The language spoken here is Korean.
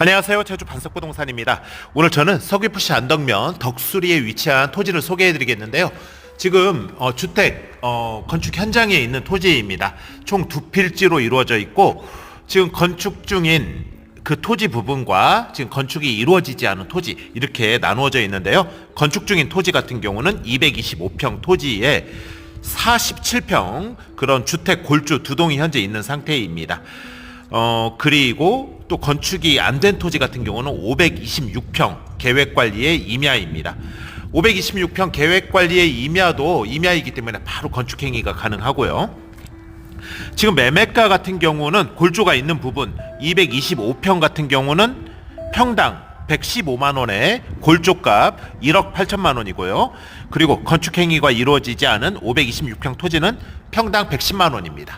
안녕하세요. 제주 반석부동산입니다. 오늘 저는 서귀포시 안덕면 덕수리에 위치한 토지를 소개해 드리겠는데요. 지금 주택 건축 현장에 있는 토지입니다. 총 두 필지로 이루어져 있고 지금 건축 중인 그 토지 부분과 지금 건축이 이루어지지 않은 토지 이렇게 나누어져 있는데요. 건축 중인 토지 같은 경우는 225평 토지에 47평 그런 주택 골주 두 동이 현재 있는 상태입니다. 그리고 또 건축이 안 된 토지 같은 경우는 526평 계획관리의 임야입니다. 526평 계획관리의 임야도 임야이기 때문에 바로 건축행위가 가능하고요. 지금 매매가 같은 경우는 골조가 있는 부분 225평 같은 경우는 평당 115만원에 골조값 1억 8천만원이고요. 그리고 건축행위가 이루어지지 않은 526평 토지는 평당 110만원입니다.